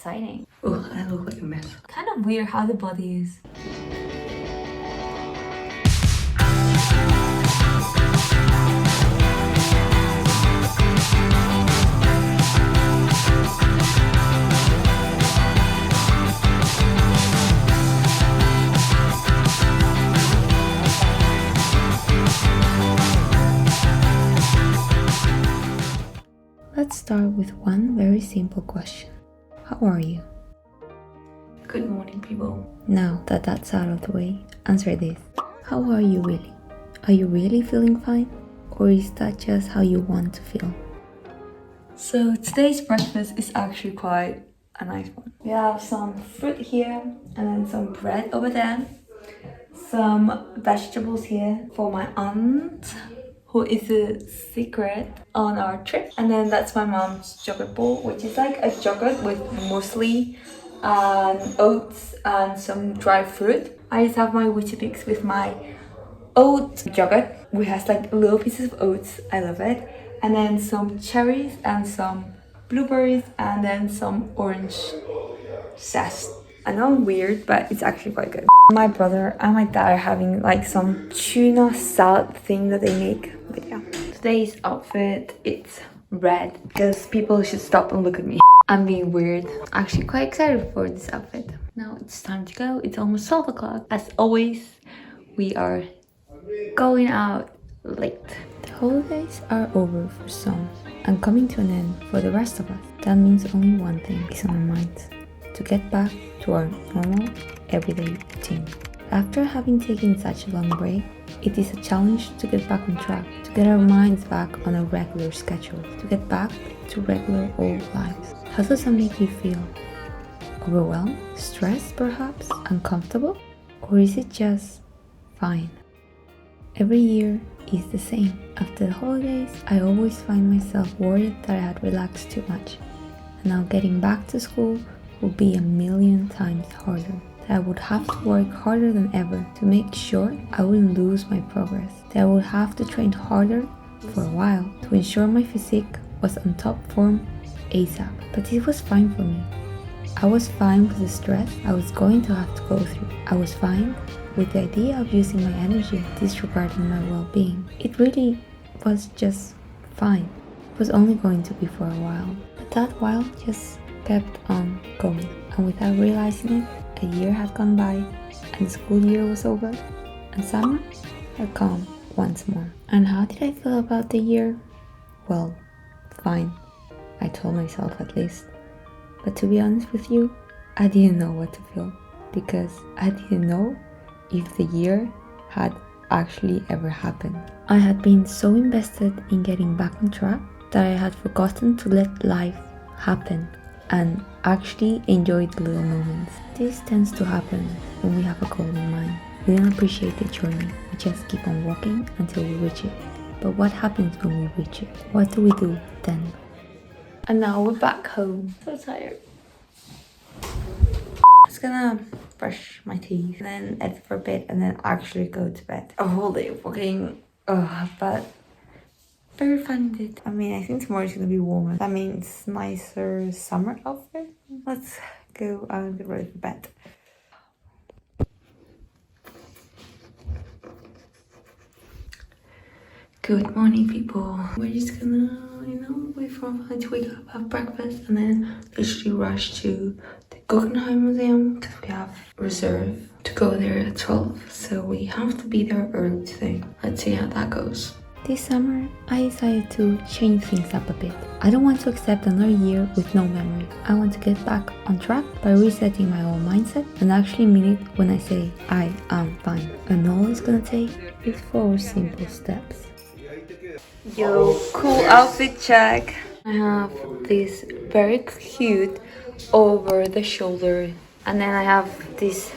exciting. Oh, I look like a mess. Kind of weird how the body is. Let's start with one very simple question. How are you? Good morning, people. Now that that's out of the way, answer this. How are you really? Are you really feeling fine? Or is that just how you want to feel? So today's breakfast is actually quite a nice one. We have some fruit here and then some bread over there. Some vegetables here for my aunt, who is a secret on our trip. And then that's my mom's yogurt bowl, which is like a yogurt with muesli and oats and some dry fruit. I just have my Weetabix with my oat yogurt, which has like little pieces of oats. I love it. And then some cherries and some blueberries and then some orange zest. I know I'm weird, but it's actually quite good. My brother and my dad are having like some tuna salad thing that they make. But yeah, today's outfit, it's red because people should stop and look at me. I'm being weird. Actually quite excited for this outfit. Now it's time to go. It's almost 12 o'clock. As always, we are going out late. The holidays are over for some and coming to an end for the rest of us. That means only one thing is on our minds: to get back to our normal, everyday routine. After having taken such a long break, it is a challenge to get back on track, to get our minds back on a regular schedule, to get back to regular old lives. How does that make you feel? Overwhelmed? Stressed perhaps? Uncomfortable? Or is it just fine? Every year is the same. After the holidays, I always find myself worried that I had relaxed too much. And now getting back to school will be a million times harder. That I would have to work harder than ever to make sure I wouldn't lose my progress. That I would have to train harder for a while to ensure my physique was on top form ASAP. But it was fine for me. I was fine with the stress I was going to have to go through. I was fine with the idea of using my energy disregarding my well-being. It really was just fine. It was only going to be for a while. But that while just kept on going, and without realizing it, a year had gone by and the school year was over and summer had come once more. And how did I feel about the year? Well, fine, I told myself at least. But to be honest with you, I didn't know what to feel, because I didn't know if the year had actually ever happened. I had been so invested in getting back on track that I had forgotten to let life happen and actually enjoy the little moments. This tends to happen when we have a goal in mind. We don't appreciate the journey, we just keep on walking until we reach it. But what happens when we reach it? What do we do then? And now we're back home. So tired. I'm just gonna brush my teeth and then edit for a bit and then actually go to bed. A whole day of working, but very fun indeed. I mean, I think tomorrow is gonna be warmer. That means nicer summer outfit. Let's go and get ready for bed. Good morning, people. We're just gonna, wait for our family to wake up, have breakfast, and then literally rush to the Guggenheim Museum because we have reserve to go there at 12. So we have to be there early today. Let's see how that goes. This summer, I decided to change things up a bit. I don't want to accept another year with no memory. I want to get back on track by resetting my whole mindset and actually mean it when I say I am fine. And all it's gonna take is 4 simple steps. Yo, cool outfit check. I have this very cute over the shoulder, and then I have these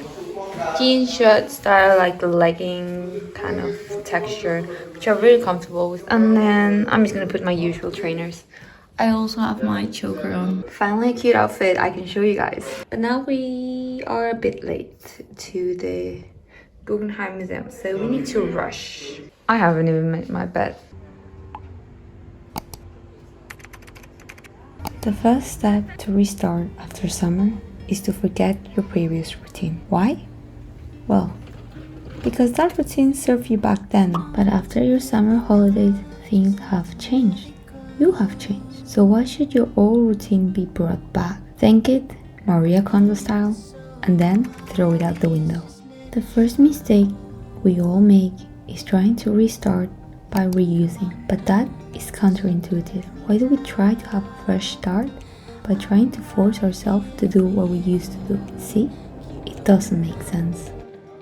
jean shirts that are like the legging kind of texture, which are really comfortable with. And then I'm just gonna put my usual trainers. I also have my choker on. Finally a cute outfit I can show you guys. But now we are a bit late to the Guggenheim Museum, so we need to rush. I haven't even made my bed. The first step to restart after summer is to forget your previous routine. Why? Well, because that routine served you back then, but after your summer holidays, things have changed. You have changed. So why should your old routine be brought back? Think it, Maria Kondo style, and then throw it out the window. The first mistake we all make is trying to restart by reusing, but that is counterintuitive. Why do we try to have a fresh start by trying to force ourselves to do what we used to do? See? It doesn't make sense.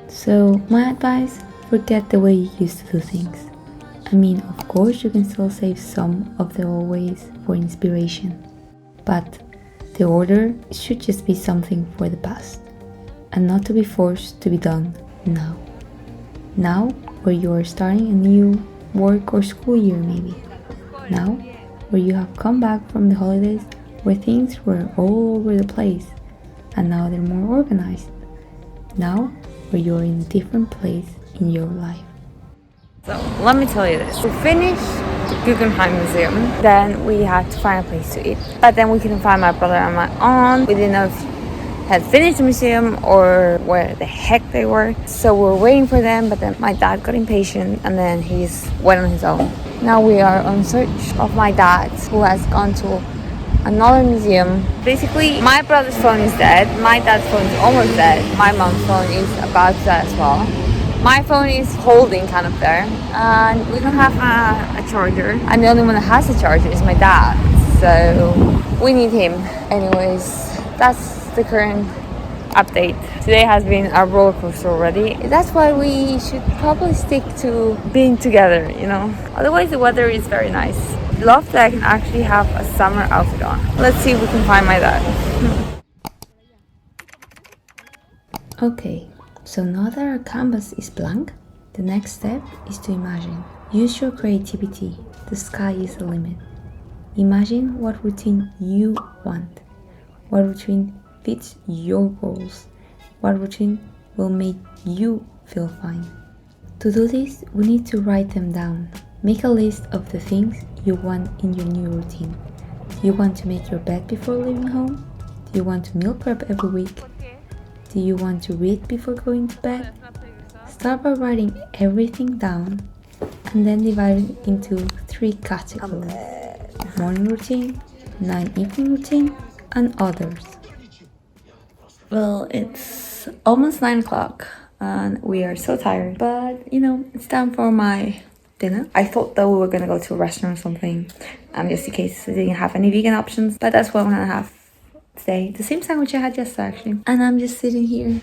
So my advice, forget the way you used to do things. I mean, of course you can still save some of the old ways for inspiration, but the order should just be something for the past and not to be forced to be done now. Now, where you are starting a new work or school year maybe. Now, where you have come back from the holidays where things were all over the place and now they're more organized. Now, where you're in a different place in your life. So, let me tell you this. We finished the Guggenheim Museum, then we had to find a place to eat. But then we couldn't find my brother and my aunt. We didn't know if had finished the museum or where the heck they were. So we were waiting for them, but then my dad got impatient and then he's went on his own. Now we are on search of my dad, who has gone to another museum. Basically, my brother's phone is dead, my dad's phone is almost dead, my mom's phone is about to die as well. My phone is holding kind of there, and we don't have a charger, and the only one that has a charger is my dad, so we need him. Anyways, that's the current update. Today has been a roller coaster already. That's why we should probably stick to being together, you know. Otherwise the weather is very nice. Love that I can actually have a summer outfit on. Let's see if we can find my dad. Okay, so now that our canvas is blank, the next step is to imagine. Use your creativity. The sky is the limit. Imagine what routine you want. What routine fits your goals. What routine will make you feel fine. To do this, we need to write them down. Make a list of the things you want in your new routine. Do you want to make your bed before leaving home? Do you want to meal prep every week? Do you want to read before going to bed? Start by writing everything down and then divide it into 3 categories. Morning routine, night evening routine, and others. Well, it's almost 9 o'clock and we are so tired, but you know, it's time for my dinner. I thought that we were gonna go to a restaurant or something, just in case we didn't have any vegan options, but that's what I'm gonna have today. The same sandwich I had yesterday actually. And I'm just sitting here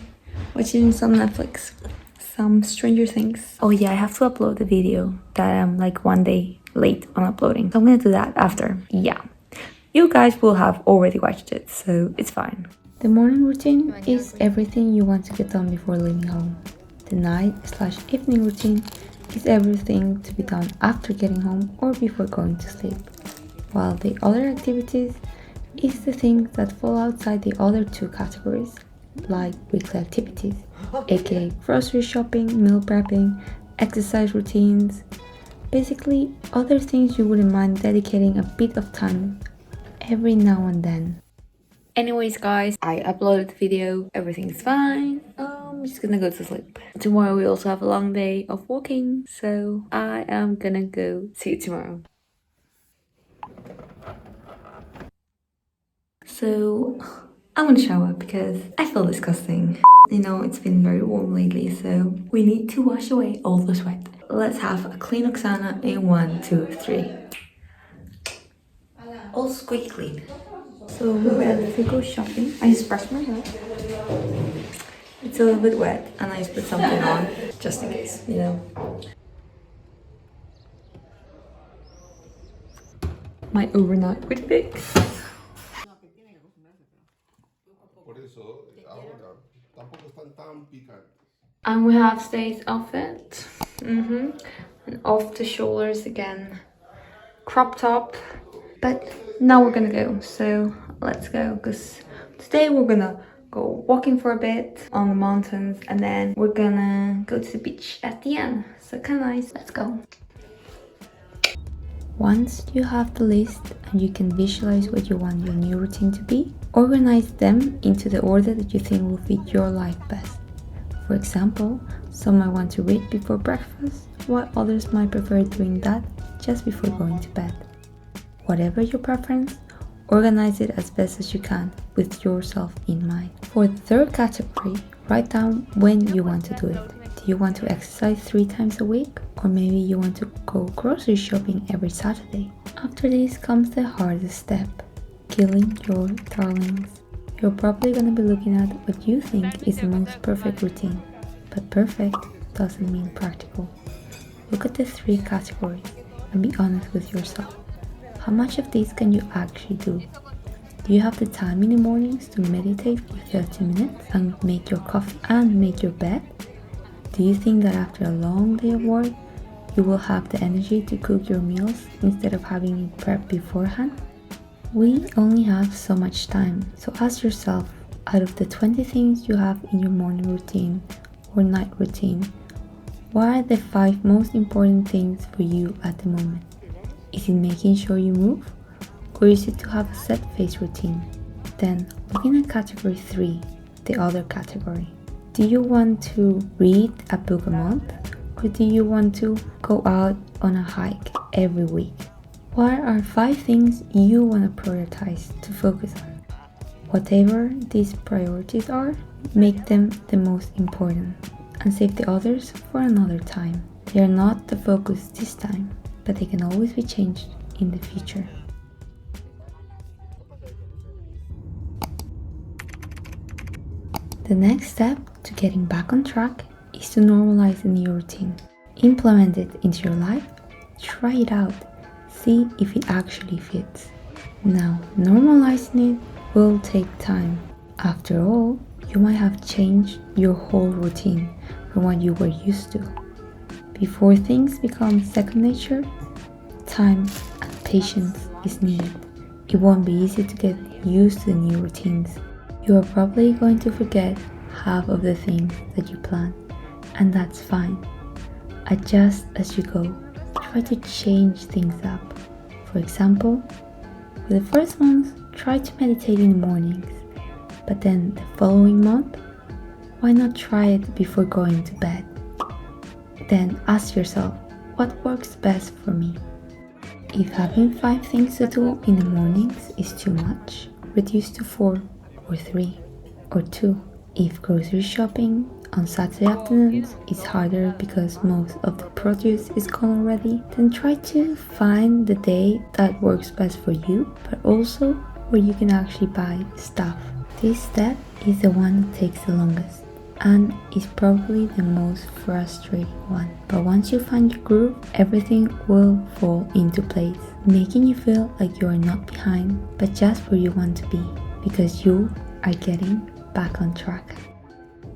watching some Netflix, some Stranger Things. Oh yeah, I have to upload the video that I'm like 1 day late on uploading, so I'm gonna do that after. Yeah, you guys will have already watched it, so it's fine. The morning routine is everything you want to get done before leaving home. The night/evening routine is everything to be done after getting home or before going to sleep. While the other activities is the things that fall outside the other 2 categories, like weekly activities, aka grocery shopping, meal prepping, exercise routines, basically other things you wouldn't mind dedicating a bit of time every now and then. Anyways guys, I uploaded the video, everything's fine. I'm just gonna go to sleep. Tomorrow we also have a long day of walking, so I am gonna go see you tomorrow. So I'm gonna shower because I feel disgusting. You know, it's been very warm lately, so we need to wash away all the sweat. Let's have a clean Oksana in 1, 2, 3. All squeaky clean. So we're ready to go shopping. I just brushed my hair. It's a little bit wet and I just put something on just in case, you know. My overnight with Vic. And we have today's outfit. And off the shoulders again. Crop top. But now we're gonna go, so let's go, because today we're gonna go walking for a bit on the mountains and then we're gonna go to the beach at the end. So kind of nice. Let's go. Once you have the list and you can visualize what you want your new routine to be, organize them into the order that you think will fit your life best. For example, some might want to read before breakfast, while others might prefer doing that just before going to bed. Whatever your preference, organize it as best as you can with yourself in mind. For the third category, write down when you want to do it. Do you want to exercise 3 times a week? Or maybe you want to go grocery shopping every Saturday? After this comes the hardest step, killing your darlings. You're probably going to be looking at what you think is the most perfect routine, but perfect doesn't mean practical. Look at the 3 categories and be honest with yourself. How much of this can you actually do? Do you have the time in the mornings to meditate for 30 minutes and make your coffee and make your bed? Do you think that after a long day of work, you will have the energy to cook your meals instead of having it prepped beforehand? We only have so much time, so ask yourself, out of the 20 things you have in your morning routine or night routine, what are the 5 most important things for you at the moment? Is it making sure you move? Or is it to have a set face routine? Then, looking at category 3, the other category. Do you want to read a book a month? Or do you want to go out on a hike every week? What are 5 things you want to prioritize to focus on? Whatever these priorities are, make them the most important and save the others for another time. They are not the focus this time, but they can always be changed in the future. The next step to getting back on track is to normalize the new routine. Implement it into your life, try it out, see if it actually fits. Now, normalizing it will take time. After all, you might have changed your whole routine from what you were used to. Before things become second nature, time and patience is needed. It won't be easy to get used to the new routines. You are probably going to forget half of the things that you planned, and that's fine. Adjust as you go. Try to change things up. For example, for the first month, try to meditate in the mornings, but then the following month, why not try it before going to bed? Then ask yourself, what works best for me? If having 5 things to do in the mornings is too much, reduce to 4 or 3 or 2. If grocery shopping on Saturday afternoons is harder because most of the produce is gone already, then try to find the day that works best for you, but also where you can actually buy stuff. This step is the one that takes the longest and is probably the most frustrating one. But once you find your groove, everything will fall into place, making you feel like you are not behind, but just where you want to be, because you are getting back on track.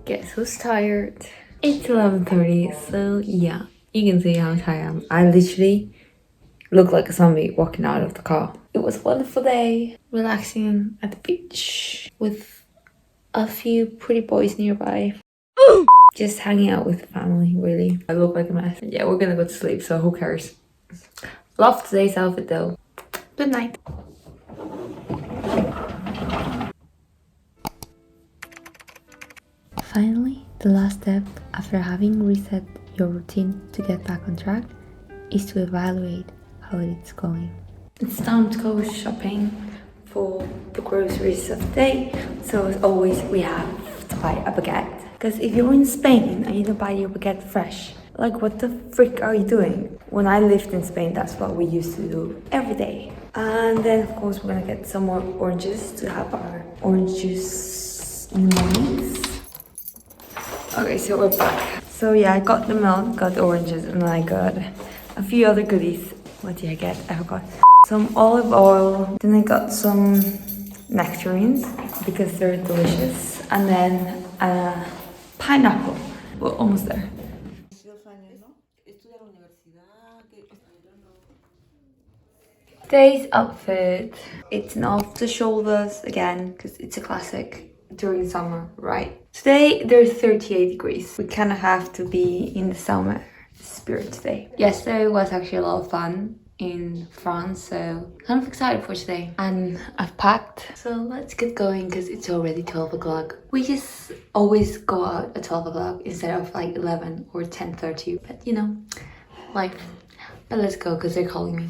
Guess who's tired? It's 11:30, so yeah, you can see how tired I am. I literally look like a zombie walking out of the car. It was a wonderful day, relaxing at the beach with a few pretty boys nearby. Just hanging out with the family, really. I look like a mess. Yeah, we're gonna go to sleep, so who cares? Love today's outfit though. Good night. Finally, the last step after having reset your routine to get back on track is to evaluate how it's going. It's time to go shopping for the groceries of the day. So as always, we have to buy a baguette. Because if you're in Spain and you don't buy your baguette fresh, like what the frick are you doing? When I lived in Spain, that's what we used to do every day. And then of course we're gonna get some more oranges to have our orange juice in the mornings. Okay, so we're back. So yeah, I got the milk, got the oranges, and then I got a few other goodies. What did I get? I forgot. Some olive oil, then I got some nectarines because they're delicious, and then pineapple. We're almost there. Today's outfit, it's an off the shoulders again because it's a classic during summer, right? Today there's 38 degrees. We kind of have to be in the summer spirit today. Yesterday was actually a lot of fun. in France, so kind of excited for today. And I've packed, so let's get going because it's already 12 o'clock. We just always go out at 12 o'clock instead of like 11 or 10:30, but you know, life. But let's go because they're calling me.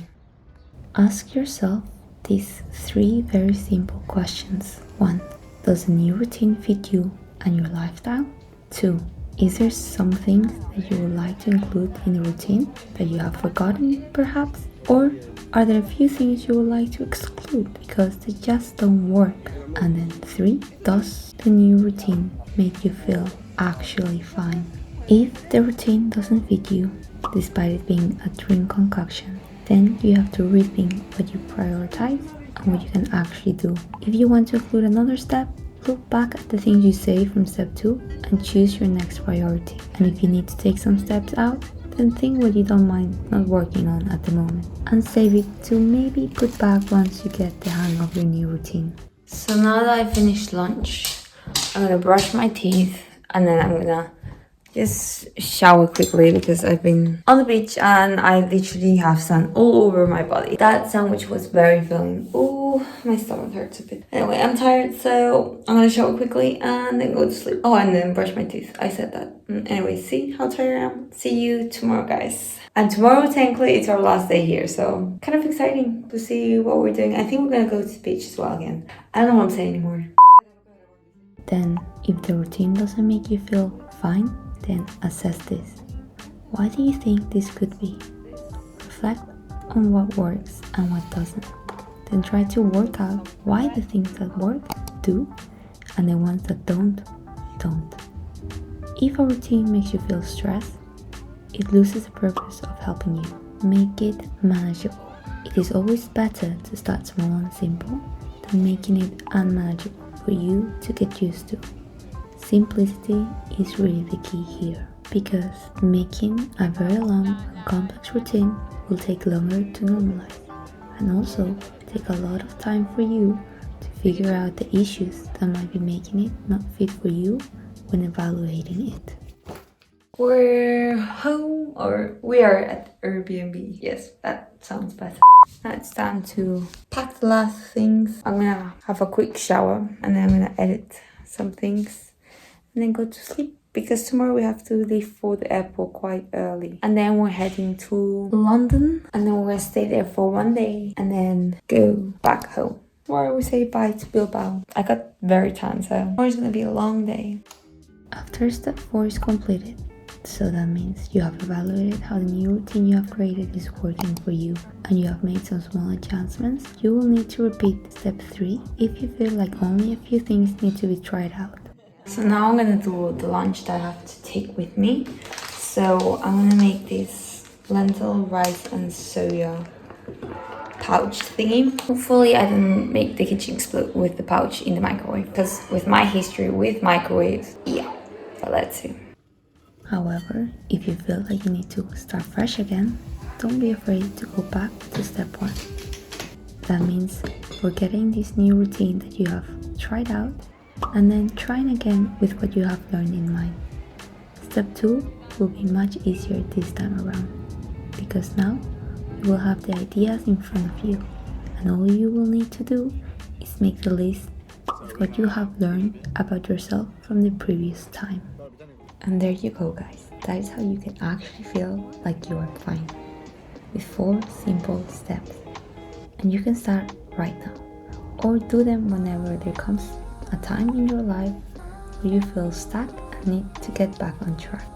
Ask yourself these 3 very simple questions. 1. Does the new routine fit you and your lifestyle? 2. Is there something that you would like to include in the routine that you have forgotten, perhaps? Or are there a few things you would like to exclude because they just don't work? And then 3. Does the new routine make you feel actually fine? If the routine doesn't fit you, despite it being a drink concoction, then you have to rethink what you prioritize and what you can actually do. If you want to include another step, look back at the things you saved from step 2 and choose your next priority. And if you need to take some steps out, then think what you don't mind not working on at the moment and save it to maybe put back once you get the hang of your new routine. So now that I finished lunch, I'm gonna brush my teeth and then I'm gonna just shower quickly because I've been on the beach and I literally have sun all over my body. That sandwich was very filling. Oh, my stomach hurts a bit. Anyway, I'm tired, so I'm gonna shower quickly and then go to sleep. Oh, and then brush my teeth. I said that. Anyway, see how tired I am? See you tomorrow, guys. And tomorrow, technically, it's our last day here, so kind of exciting to see what we're doing. I think we're gonna go to the beach as well again. I don't know what I'm saying anymore. Then, if the routine doesn't make you feel fine, then assess this. Why do you think this could be? Reflect on what works and what doesn't. Then try to work out why the things that work do and the ones that don't. If a routine makes you feel stressed, it loses the purpose of helping you. Make it manageable. It is always better to start small and simple than making it unmanageable for you to get used to. Simplicity is really the key here, because making a very long and complex routine will take longer to normalize and also take a lot of time for you to figure out the issues that might be making it not fit for you when evaluating it. We're home, or we are at Airbnb. Yes, that sounds better. Now it's time to pack the last things. I'm gonna have a quick shower and then I'm gonna edit some things and then go to sleep because tomorrow we have to leave for the airport quite early. And then we're heading to London and then we're gonna stay there for 1 day and then go back home. Tomorrow we say bye to Bilbao. I got very tan, so tomorrow's gonna be a long day. After step 4 is completed, so that means you have evaluated how the new routine you have created is working for you and you have made some small adjustments, you will need to repeat step 3 if you feel like only a few things need to be tried out. So now I'm gonna do the lunch that I have to take with me. So I'm gonna make this lentil, rice and soya pouch thingy. Hopefully I didn't make the kitchen explode with the pouch in the microwave, because with my history with microwaves, yeah, but let's see. However, if you feel like you need to start fresh again, don't be afraid to go back to step 1. That means forgetting this new routine that you have tried out and then trying again with what you have learned in mind. Step 2 will be much easier this time around, because now you will have the ideas in front of you and all you will need to do is make the list with what you have learned about yourself from the previous time. And there you go, guys. That is how you can actually feel like you are fine, with 4 simple steps. And you can start right now or do them whenever there comes a time in your life where you feel stuck and need to get back on track.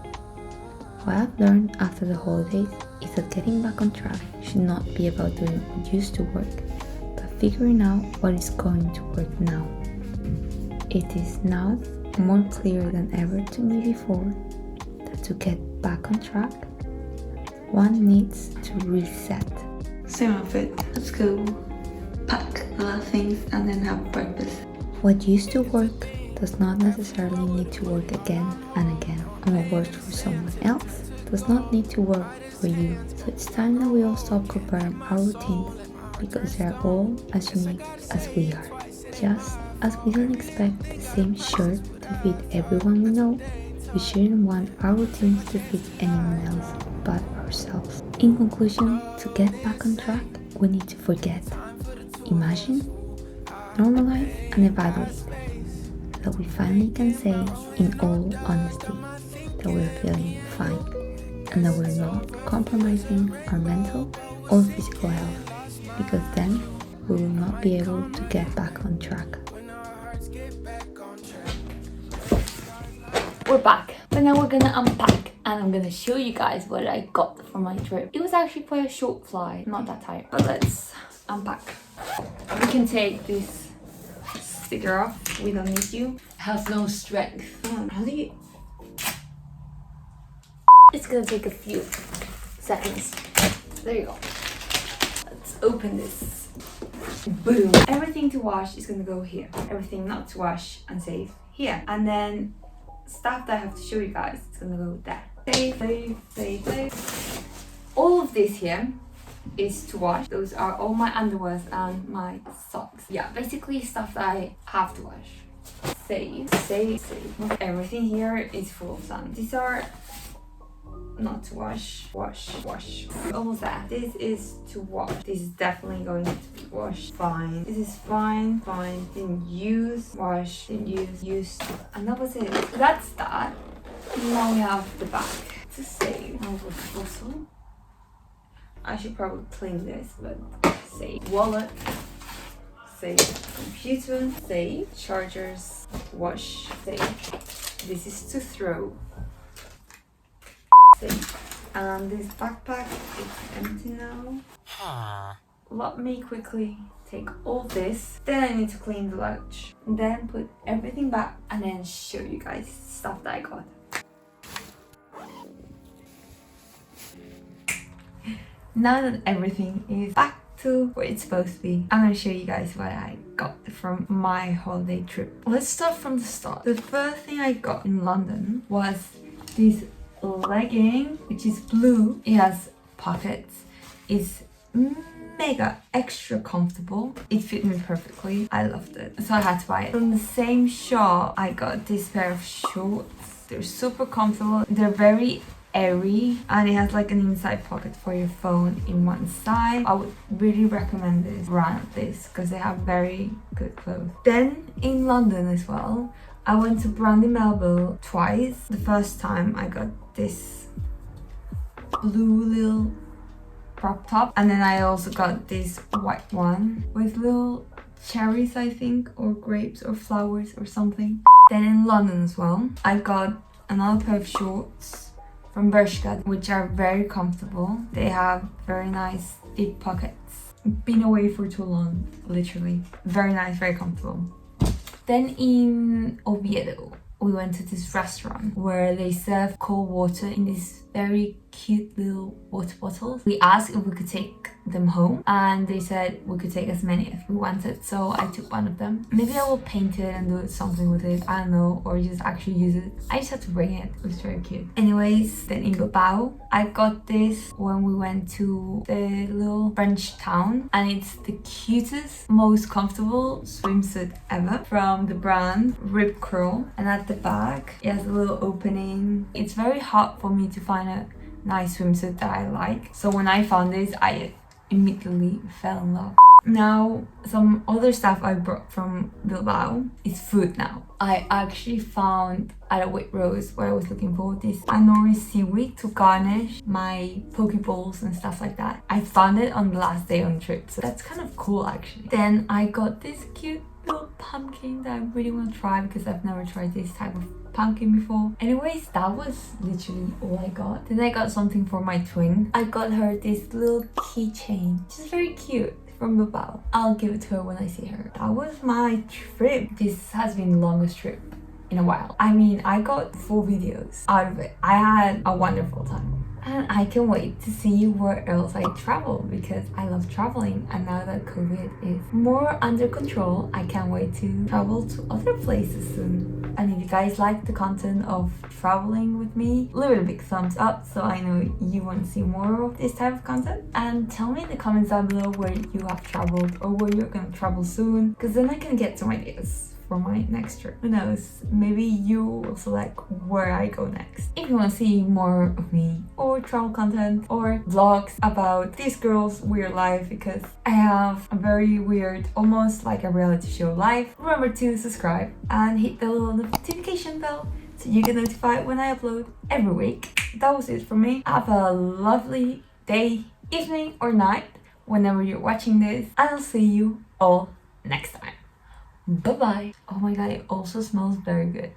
What I've learned after the holidays is that getting back on track should not be about doing what used to work, but figuring out what is going to work now. It is now more clear than ever to me before that to get back on track, one needs to reset. Same outfit, let's go pack a lot of things and then have breakfast. What used to work does not necessarily need to work again and again, and what works for someone else does not need to work for you. So it's time that we all stop comparing our routines, because they are all as unique as we are. Just as we don't expect the same shirt to fit everyone we know, we shouldn't want our routines to fit anyone else but ourselves. In conclusion, to get back on track, we need to forget, imagine, normalize, and evaluate. That we finally can say, in all honesty, that we're feeling fine and that we're not compromising our mental or physical health, because then we will not be able to get back on track. We're back, but now we're gonna unpack and I'm gonna show you guys what I got from my trip. It was actually quite a short flight, not that tired, but let's unpack. We can take this sticker off, we don't need you. It has no strength. How do you... It's gonna take a few seconds. There you go. Let's open this. Boom. Everything to wash is gonna go here. Everything not to wash and save here. And then stuff that I have to show you guys, it's gonna go there. Save. All of this here is to wash. Those are all my underwears and my socks. Yeah, basically stuff that I have to wash. Save. Everything here is full of sand. These are not to wash. Almost there. This is to wash. This is definitely going to be washed. Fine. This is fine. Didn't use, wash, didn't use. And that was it. So that's that. Now we have the back to save. Now the fossil. I should probably clean this, but save. Wallet. Save. Computer. Save. Chargers. Wash. Save. This is to throw. And this backpack is empty now. Let me quickly take all this. Then I need to clean the luggage. Then put everything back and then show you guys stuff that I got. Now that everything is back to where it's supposed to be, I'm gonna show you guys what I got from my holiday trip. Let's start from the start. The first thing I got in London was this legging, which is blue. It has pockets. It's mega extra comfortable. It fit me perfectly. I loved it, so I had to buy it. From the same shop, I got this pair of shorts. They're super comfortable. They're very airy and it has like an inside pocket for your phone in one side. I would really recommend this brand, because they have very good clothes. Then in London as well, I went to Brandy Melville twice. The first time I got this blue little crop top, and then I also got this white one with little cherries, I think, or grapes or flowers or something. Then in London as well, I got another pair of shorts from Bershka, which are very comfortable. They have very nice deep pockets. Been away for too long, literally. Very nice, very comfortable. Then in Oviedo, we went to this restaurant where they serve cold water in these very cute little water bottles. We asked if we could take them home and they said we could take as many as we wanted, so I took one of them. Maybe I will paint it and do something with it, I don't know, or just actually use it. I just had to bring it. It was very cute. Anyways, then in Bilbao, I got this when we went to the little French town, and it's the cutest, most comfortable swimsuit ever from the brand Rip Curl. And at the back, it has a little opening. It's very hard for me to find a nice swimsuit that I like, so when I found this, I immediately fell in love. Now, some other stuff I brought from Bilbao is food now. I actually found at a Waitrose, where I was looking for this Anori seaweed to garnish my poke bowls and stuff like that. I found it on the last day on the trip, so that's kind of cool actually. Then I got this cute little pumpkin that I really want to try, because I've never tried this type of pumpkin before. Anyways, that was literally all I got. Then I got something for my twin. I got her this little keychain, which is very cute, from Bilbao. I'll give it to her when I see her. That was my trip. This has been the longest trip in a while. I mean, I got 4 videos out of it. I had a wonderful time. And I can wait to see where else I travel, because I love traveling, and now that COVID is more under control, I can't wait to travel to other places soon. And if you guys like the content of traveling with me, leave it a big thumbs up so I know you want to see more of this type of content. And tell me in the comments down below where you have traveled or where you're gonna travel soon, because then I can get some ideas for my next trip. Who knows, maybe you will select where I go next. If you want to see more of me or travel content or vlogs about these girls' weird life, because I have a very weird, almost like a reality show life, remember to subscribe and hit the little notification bell so you get notified when I upload every week. That was it for me. Have a lovely day, evening or night whenever you're watching this, and I'll see you all next time. Bye bye. Oh my god, it also smells very good.